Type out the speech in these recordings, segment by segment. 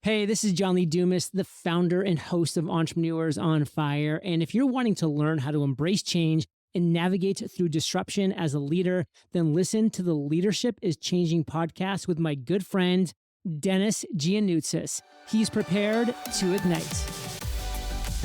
Hey, this is John Lee Dumas, the founder and host of Entrepreneurs on Fire. And if you're wanting to learn how to embrace change and navigate through disruption as a leader, then listen to the Leadership is Changing podcast with my good friend, Denis Gianoutsos. He's prepared to ignite.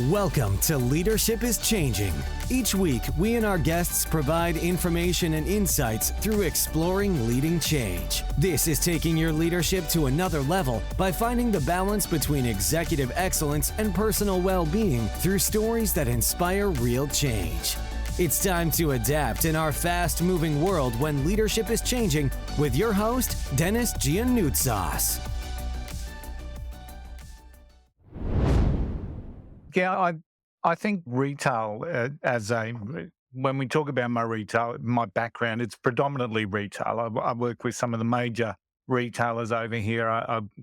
Welcome to Leadership is Changing. Each week, we and our guests provide information and insights through exploring leading change. This is taking your leadership to another level by finding the balance between executive excellence and personal well-being through stories that inspire real change. It's time to adapt in our fast-moving world when leadership is changing with your host, Denis Gianoutsos. Yeah, I think retail when we talk about my background, it's predominantly retail. I work with some of the major retailers over here,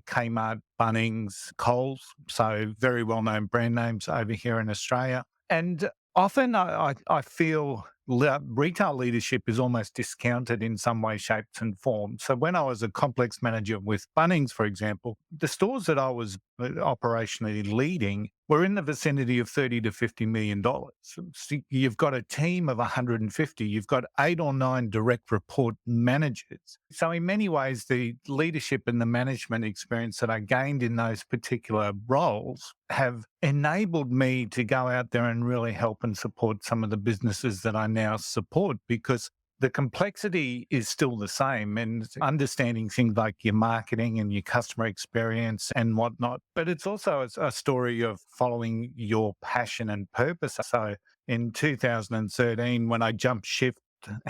Kmart, Bunnings, Coles, so very well-known brand names over here in Australia. And often I feel retail leadership is almost discounted in some way, shapes and forms. So when I was a complex manager with Bunnings, for example, the stores that I was operationally leading were in the vicinity of $30 to $50 million. So you've got a team of 150. You've got 8 or 9 direct report managers. So in many ways, the leadership and the management experience that I gained in those particular roles have enabled me to go out there and really help and support some of the businesses that I now support, because the complexity is still the same, and understanding things like your marketing and your customer experience and whatnot. But it's also a story of following your passion and purpose. So in 2013, when I jumped ship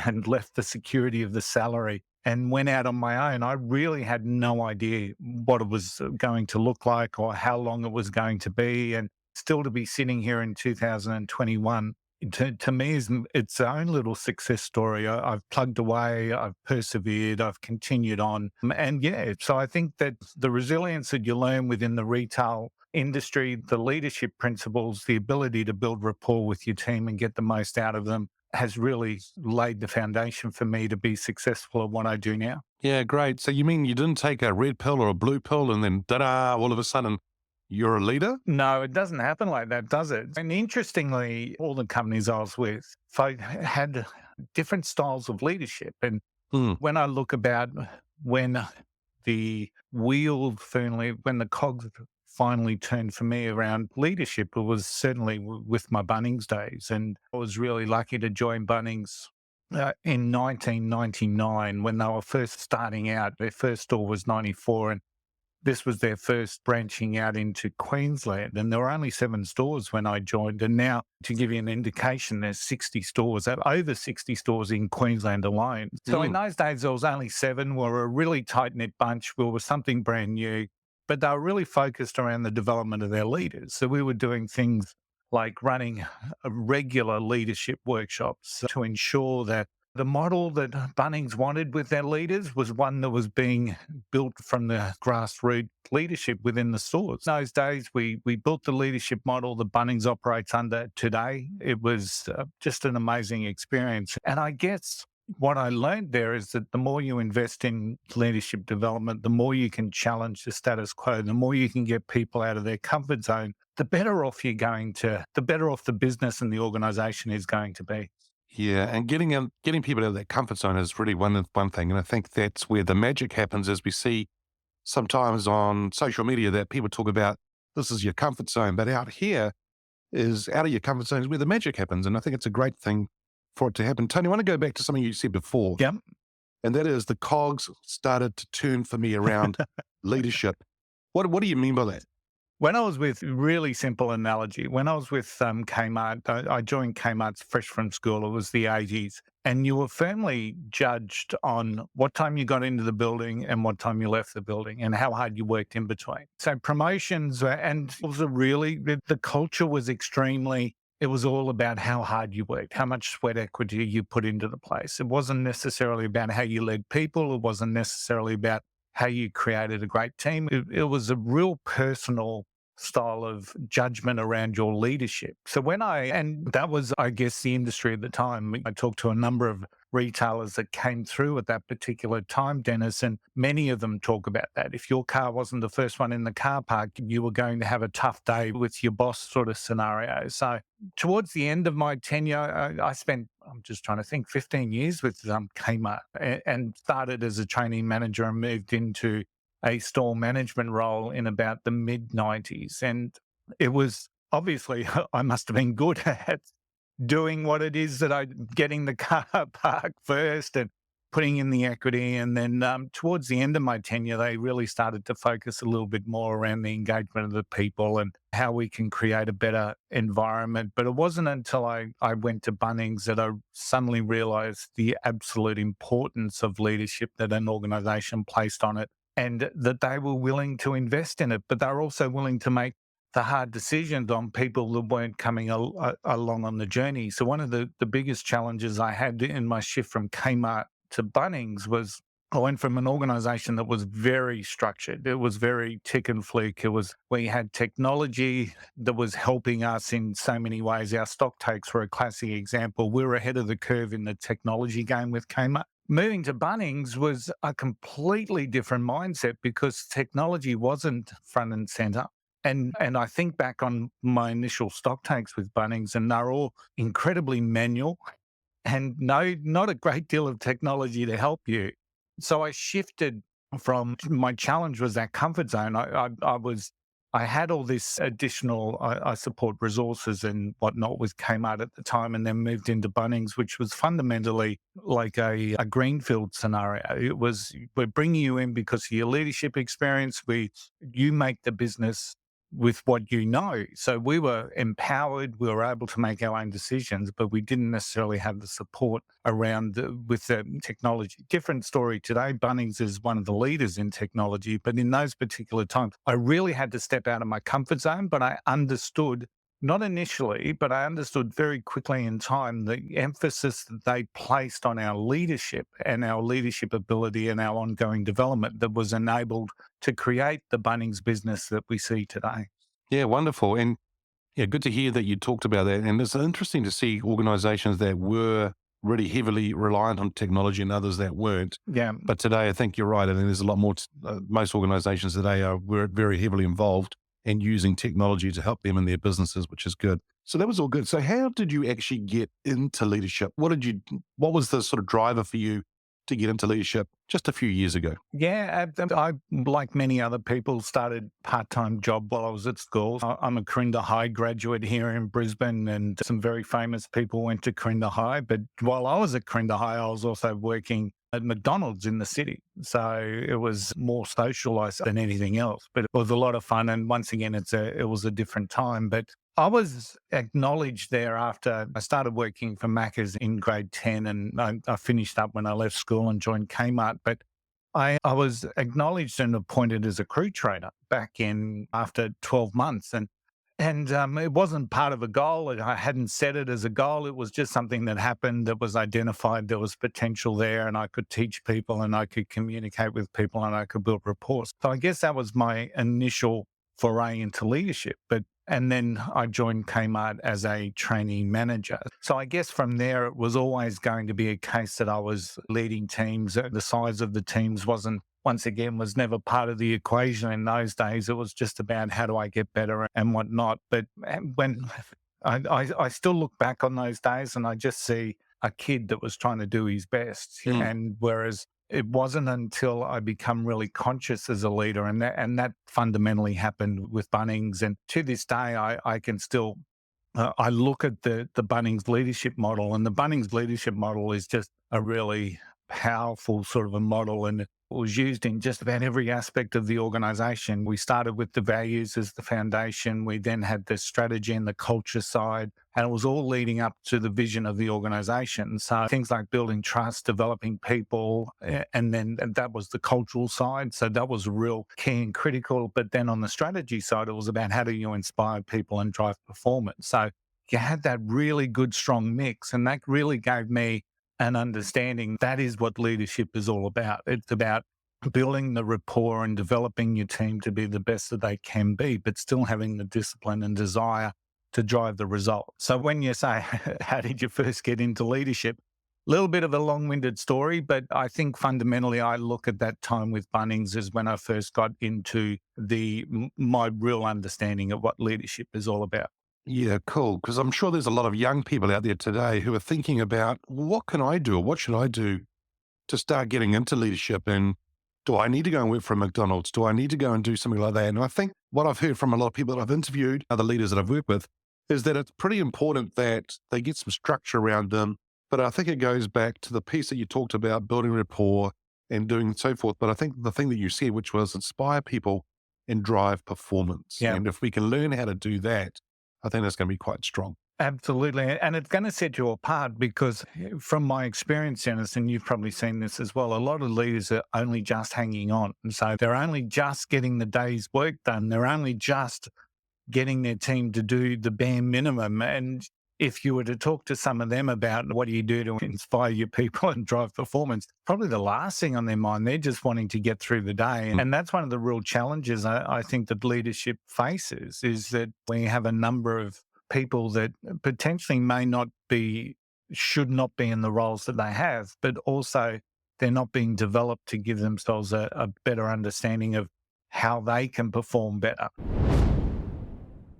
and left the security of the salary and went out on my own, I really had no idea what it was going to look like or how long it was going to be. And still to be sitting here in 2021, to me, is its own little success story. I've plugged away, I've persevered, I've continued on. And yeah, so I think that the resilience that you learn within the retail industry, the leadership principles, the ability to build rapport with your team and get the most out of them has really laid the foundation for me to be successful at what I do now. Yeah, great. So you mean you didn't take a red pill or a blue pill and then, ta-da, all of a sudden, you're a leader? No, it doesn't happen like that, does it? And interestingly, all the companies I was with had different styles of leadership. And when I look about when the cogs finally turned for me around leadership, it was certainly with my Bunnings days. And I was really lucky to join Bunnings in 1999 when they were first starting out. Their first store was 94, and this was their first branching out into Queensland. And there were only 7 stores when I joined. And now, to give you an indication, there's 60 stores, over 60 stores in Queensland alone. So in those days, there was only 7. We were a really tight-knit bunch. We were something brand new, but they were really focused around the development of their leaders. So we were doing things like running regular leadership workshops to ensure that the model that Bunnings wanted with their leaders was one that was being built from the grassroots leadership within the stores. In those days, we built the leadership model that Bunnings operates under today. It was just an amazing experience. And I guess what I learned there is that the more you invest in leadership development, the more you can challenge the status quo, the more you can get people out of their comfort zone, the better off the business and the organization is going to be. Yeah, and getting people out of that comfort zone is really one thing. And I think that's where the magic happens, as we see sometimes on social media that people talk about, this is your comfort zone. But out here is out of your comfort zone is where the magic happens. And I think it's a great thing for it to happen. Tony, I want to go back to something you said before. Yeah. And that is the cogs started to turn for me around leadership. What do you mean by that? When I was with, really simple analogy, when I was with Kmart, I joined Kmart fresh from school. It was the 80s. And you were firmly judged on what time you got into the building and what time you left the building and how hard you worked in between. So promotions, and it was the culture was it was all about how hard you worked, how much sweat equity you put into the place. It wasn't necessarily about how you led people. It wasn't necessarily about how you created a great team. It was a real personal style of judgment around your leadership. So and that was, I guess, the industry at the time. I talked to a number of retailers that came through at that particular time, Dennis, and many of them talk about that. If your car wasn't the first one in the car park, you were going to have a tough day with your boss sort of scenario. So towards the end of my tenure, I spent, I'm just trying to think, 15 years with Kmart and started as a trainee manager and moved into a store management role in about the mid-90s. And it was obviously, I must have been good at doing what it is that getting the car park first and putting in the equity. And then towards the end of my tenure, they really started to focus a little bit more around the engagement of the people and how we can create a better environment. But it wasn't until I went to Bunnings that I suddenly realized the absolute importance of leadership that an organization placed on it, and that they were willing to invest in it, but they were also willing to make the hard decisions on people that weren't coming along on the journey. So one of the biggest challenges I had in my shift from Kmart to Bunnings was I went from an organization that was very structured. It was very tick and flick. We had technology that was helping us in so many ways. Our stock takes were a classic example. We were ahead of the curve in the technology game with Kmart. Moving to Bunnings was a completely different mindset because technology wasn't front and center. And I think back on my initial stock takes with Bunnings, and they're all incredibly manual and not a great deal of technology to help you. So I shifted from, my challenge was that comfort zone. I had all this additional, I support resources and whatnot with Kmart at the time, and then moved into Bunnings, which was fundamentally like a greenfield scenario. It was, we're bringing you in because of your leadership experience. You make the business with what you know. So we were empowered, we were able to make our own decisions, but we didn't necessarily have the support around with the technology. Different story today. Bunnings is one of the leaders in technology, but in those particular times, I really had to step out of my comfort zone, but I understood, not initially, but I understood very quickly in time the emphasis that they placed on our leadership and our leadership ability and our ongoing development that was enabled to create the Bunnings business that we see today. Yeah, wonderful. And yeah, good to hear that you talked about that. And it's interesting to see organizations that were really heavily reliant on technology and others that weren't. Yeah. But today, I think you're right. I think there's a lot more, most organizations today were very heavily involved and using technology to help them in their businesses, which is good. So that was all good. So how did you actually get into leadership? What was the sort of driver for you to get into leadership just a few years ago? Yeah, I, like many other people, started part-time job while I was at school. I'm a Corinda High graduate here in Brisbane, and some very famous people went to Corinda High. But while I was at Corinda High, I was also working at McDonald's in the city. So it was more socialised than anything else, but it was a lot of fun. And once again, it was a different time. But I was acknowledged there after I started working for Macca's in grade 10, and I finished up when I left school and joined Kmart. But I was acknowledged and appointed as a crew trainer back in after 12 months. And it wasn't part of a goal. I hadn't set it as a goal. It was just something that happened, that was identified. There was potential there, and I could teach people and I could communicate with people and I could build rapport. So I guess that was my initial foray into leadership. And then I joined Kmart as a trainee manager. So I guess from there, it was always going to be a case that I was leading teams. The size of the teams was never part of the equation in those days. It was just about how do I get better and whatnot. But when I still look back on those days and I just see a kid that was trying to do his best. And whereas it wasn't until I become really conscious as a leader, and that fundamentally happened with Bunnings. And to this day, I can still, I look at the Bunnings leadership model, and the Bunnings leadership model is just a really powerful sort of a model, and it was used in just about every aspect of the organization. We started with the values as the foundation. We then had the strategy and the culture side, and it was all leading up to the vision of the organization. So things like building trust, developing people, and that was the cultural side. So that was real key and critical. But then on the strategy side, it was about how do you inspire people and drive performance. So you had that really good, strong mix, and that really gave me an understanding that is what leadership is all about. It's about building the rapport and developing your team to be the best that they can be, but still having the discipline and desire to drive the result. So when you say, how did you first get into leadership? Little bit of a long-winded story, but I think fundamentally I look at that time with Bunnings as when I first got into my real understanding of what leadership is all about. Yeah, cool. Because I'm sure there's a lot of young people out there today who are thinking about, well, what can I do or what should I do to start getting into leadership? And do I need to go and work for a McDonald's? Do I need to go and do something like that? And I think what I've heard from a lot of people that I've interviewed, other leaders that I've worked with, is that it's pretty important that they get some structure around them. But I think it goes back to the piece that you talked about, building rapport and doing so forth. But I think the thing that you said, which was inspire people and drive performance. Yeah. And if we can learn how to do that, I think that's going to be quite strong. Absolutely. And it's going to set you apart because from my experience, Dennis, and you've probably seen this as well, a lot of leaders are only just hanging on. And so they're only just getting the day's work done. They're only just getting their team to do the bare minimum. And if you were to talk to some of them about what do you do to inspire your people and drive performance, probably the last thing on their mind, they're just wanting to get through the day. And that's one of the real challenges I think that leadership faces is that we have a number of people that potentially should not be in the roles that they have, but also they're not being developed to give themselves a better understanding of how they can perform better.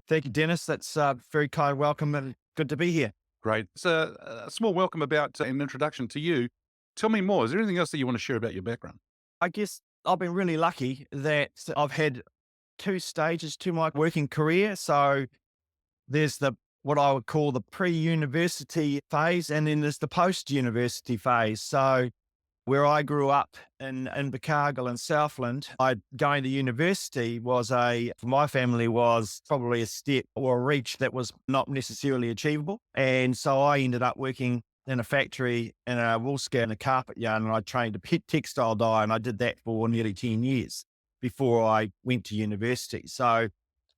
Thank you, Dennis. That's very kind welcome and good to be here. Great. It's a small welcome about an introduction to you. Tell me more. Is there anything else that you want to share about your background? I guess I've been really lucky that I've had 2 stages to my working career. So there's what I would call the pre-university phase, and then there's the post-university phase. So where I grew up in Invercargill and Southland, going to university for my family was probably a step or a reach that was not necessarily achievable. And so I ended up working in a factory in a wool scour and a carpet yarn, and I trained a textile dye, and I did that for nearly 10 years before I went to university. So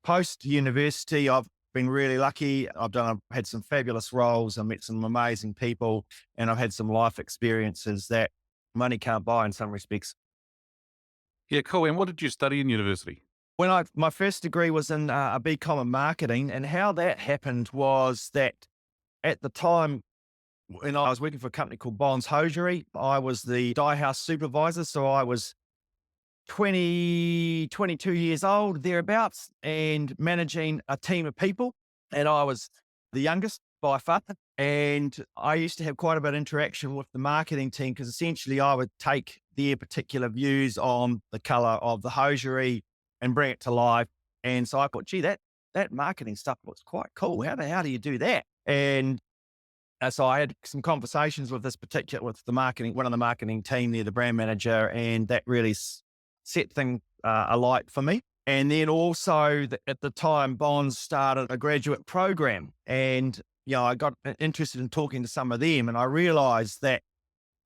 post-university, I've been really lucky. I've had some fabulous roles. I met some amazing people, and I've had some life experiences that money can't buy in some respects. Yeah, cool. And what did you study in university? My first degree was in a BCom in marketing, and how that happened was that at the time when I was working for a company called Bonds Hosiery, I was the dye house supervisor. So I was 22 years old, thereabouts, and managing a team of people. And I was the youngest by far. And I used to have quite a bit of interaction with the marketing team because essentially I would take their particular views on the color of the hosiery and bring it to life. And so I thought, gee, that marketing stuff looks quite cool. How do you do that? And so I had some conversations with one of the marketing team there, the brand manager, and that really set things alight for me. And then also at the time, Bonds started a graduate program, and I got interested in talking to some of them, and I realized that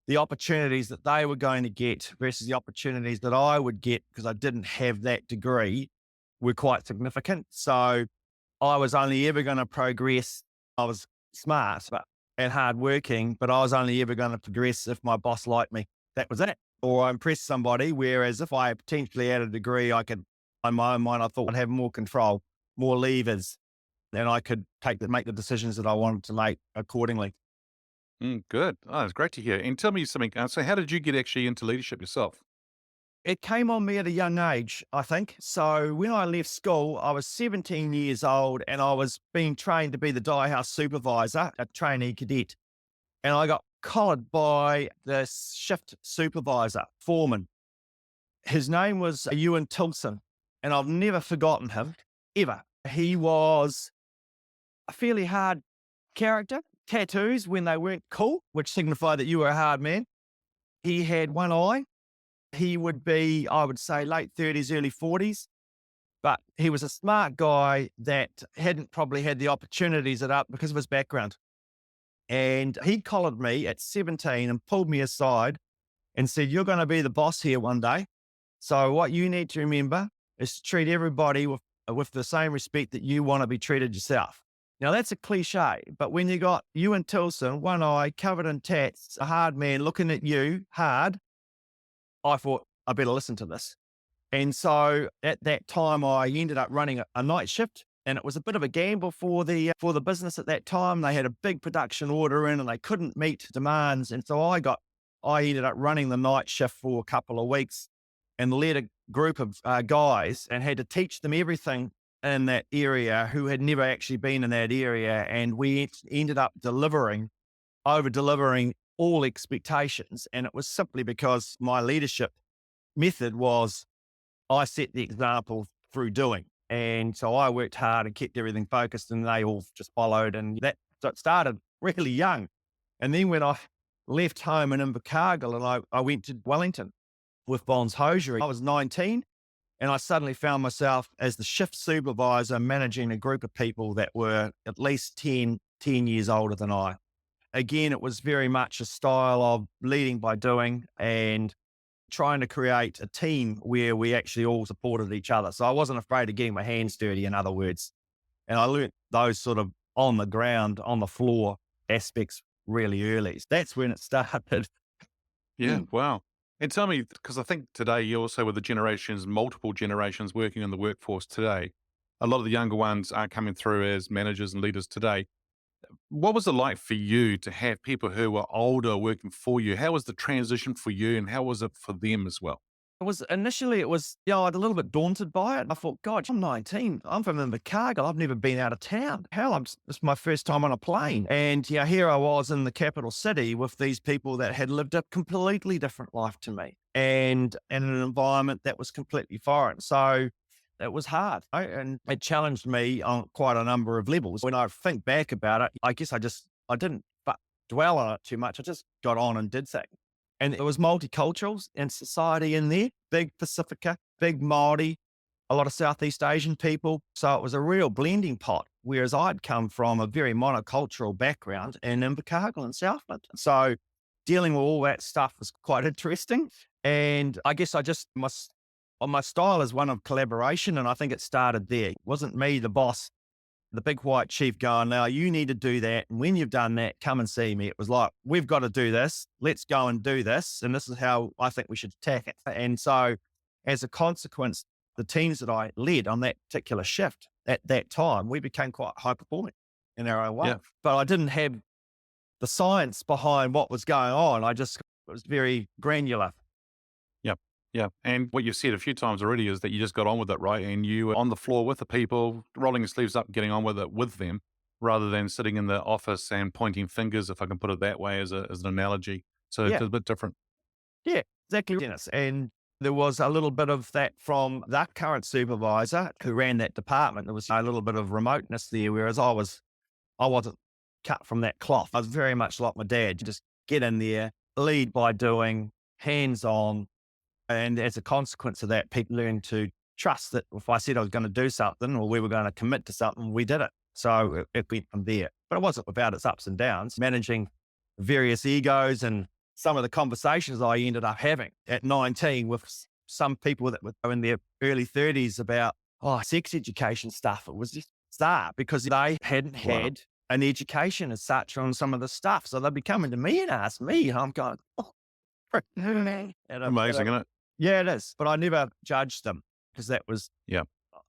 the opportunities that they were going to get versus the opportunities that I would get because I didn't have that degree were quite significant. So I was only ever going to progress. I was smart and hardworking, but I was only ever going to progress if my boss liked me. That was it. Or I impressed somebody. Whereas if I potentially had a degree, I could, in my own mind, I thought I'd have more control, more levers, and I could make the decisions that I wanted to make accordingly. Good. Oh, it's great to hear. And tell me something. So how did you get actually into leadership yourself? It came on me at a young age, I think. So when I left school, I was 17 years old and I was being trained to be the dye house supervisor, a trainee cadet. And I got collared by the shift supervisor, foreman. His name was Ewan Tilson, and I've never forgotten him, ever. He was a fairly hard character, tattoos when they weren't cool, which signified that you were a hard man. He had one eye. He would be, I would say, late 30s, early 40s, but he was a smart guy that hadn't probably had the opportunities because of his background. And he collared me at 17 and pulled me aside and said, "You're going to be the boss here one day. So what you need to remember is to treat everybody with the same respect that you want to be treated yourself." Now that's a cliche, but when you got Ewan Tilson, one eye, covered in tats, a hard man looking at you hard, I thought I better listen to this. And so at that time, I ended up running a night shift And it was a bit of a gamble for the business at that time. They had a big production order in and they couldn't meet demands. And so I ended up running the night shift for a couple of weeks and led a group of guys and had to teach them everything in that area who had never actually been in that area. And we ended up over delivering all expectations. And it was simply because my leadership method was I set the example through doing. And so I worked hard and kept everything focused and they all just followed. And so it started really young. And then when I left home in Invercargill and I went to Wellington with Bonds Hosiery, I was 19 and I suddenly found myself as the shift supervisor managing a group of people that were at least 10 years older than I. Again, it was very much a style of leading by doing and trying to create a team where we actually all supported each other. So I wasn't afraid of getting my hands dirty, in other words. And I learnt those sort of on the ground, on the floor aspects really early. That's when it started. Yeah, wow. And tell me, because I think today you also with the generations, multiple generations working in the workforce today, a lot of the younger ones are coming through as managers and leaders today. What was it like for you to have people who were older working for you? How was the transition for you and how was it for them as well? Initially, I was a little bit daunted by it. I thought, God, I'm 19. I'm from Invercargill. I've never been out of town. Hell, this is my first time on a plane. And here I was in the capital city with these people that had lived a completely different life to me and in an environment that was completely foreign. So it was hard, right? And it challenged me on quite a number of levels. When I think back about it, I guess I didn't dwell on it too much. I just got on and did things. And there was multiculturals and society in there, big Pacifica, big Māori, a lot of Southeast Asian people. So it was a real blending pot, whereas I'd come from a very monocultural background in Invercargill and Southland. So dealing with all that stuff was quite interesting. And I guess my style is one of collaboration. And I think it started there. It wasn't me, the boss, the big white chief going, now you need to do that. And when you've done that, come and see me. It was like, we've got to do this. Let's go and do this. And this is how I think we should attack it. And so as a consequence, the teams that I led on that particular shift at that time, we became quite high performing in our own way. Yeah. But I didn't have the science behind what was going on. It was very granular. Yeah. And what you've said a few times already is that you just got on with it, right? And you were on the floor with the people, rolling your sleeves up, getting on with it with them, rather than sitting in the office and pointing fingers, if I can put it that way as an analogy. So it's a bit different. Yeah, exactly, Dennis. And there was a little bit of that from that current supervisor who ran that department. There was a little bit of remoteness there, whereas I wasn't cut from that cloth. I was very much like my dad. You just get in there, lead by doing, hands-on. And as a consequence of that, people learn to trust that if I said I was going to do something or we were going to commit to something, we did it. So it went from there. But it wasn't without its ups and downs, managing various egos and some of the conversations I ended up having at 19 with some people that were in their early 30s about sex education stuff. It was just bizarre because they hadn't had an education as such on some of the stuff. So they'd be coming to me and ask me, and I'm going, Amazing, isn't it? Yeah, it is. But I never judged them because that was,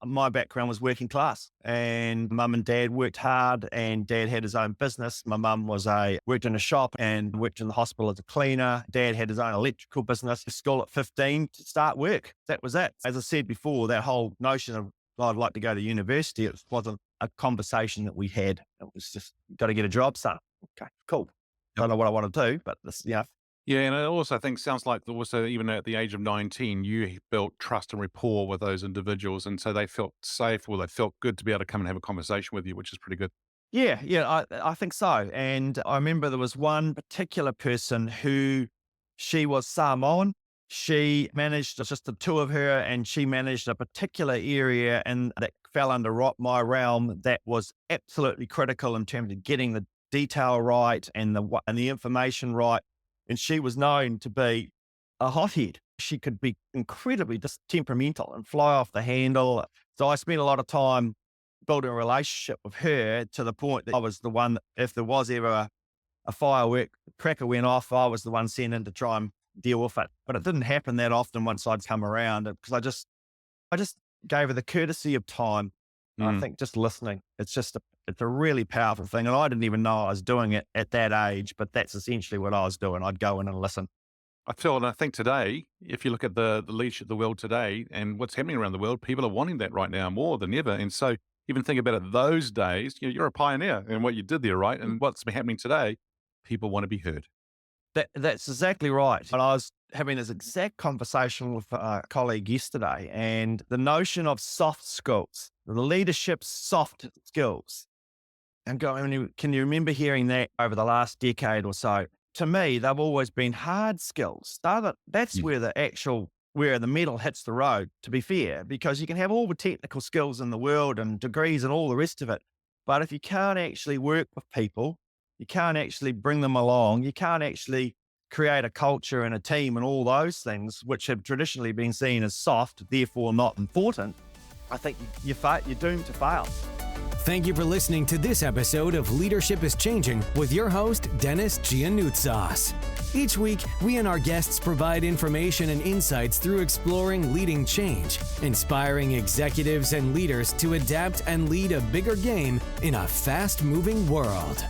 my background was working class and mum and dad worked hard and dad had his own business. My mum worked in a shop and worked in the hospital as a cleaner. Dad had his own electrical business. School at 15 to start work. That was it. As I said before, that whole notion of I'd like to go to university, it wasn't a conversation that we had. It was just, got to get a job, son. Okay, cool. I don't know what I want to do, but this, Yeah, and I also think sounds like also even at the age of 19, you built trust and rapport with those individuals, and so they felt safe or they felt good to be able to come and have a conversation with you, which is pretty good. Yeah, I think so. And I remember there was one particular person who she was Samoan. She managed just the two of her, and she managed a particular area and that fell under my realm that was absolutely critical in terms of getting the detail right and the information right. And she was known to be a hothead. She could be incredibly just temperamental and fly off the handle. So I spent a lot of time building a relationship with her to the point that I was the one, if there was ever a firework cracker went off, I was the one sent in to try and deal with it. But it didn't happen that often once I'd come around because I just gave her the courtesy of time I think just listening, it's a really powerful thing. And I didn't even know I was doing it at that age, but that's essentially what I was doing. I'd go in and listen. I think today, if you look at the leadership of the world today and what's happening around the world, people are wanting that right now more than ever. And so even think about it, those days, you're a pioneer in what you did there, right? And what's happening today, people want to be heard. That's exactly right. And I was having this exact conversation with a colleague yesterday, and the notion of soft skills, the leadership soft skills, and can you remember hearing that over the last decade or so? To me, they've always been hard skills. That's where the metal hits the road, to be fair, because you can have all the technical skills in the world and degrees and all the rest of it. But if you can't actually work with people, you can't actually bring them along, you can't actually create a culture and a team and all those things, which have traditionally been seen as soft, therefore not important, I think you're doomed to fail. Thank you for listening to this episode of Leadership is Changing with your host, Denis Gianoutsos. Each week, we and our guests provide information and insights through exploring leading change, inspiring executives and leaders to adapt and lead a bigger game in a fast-moving world.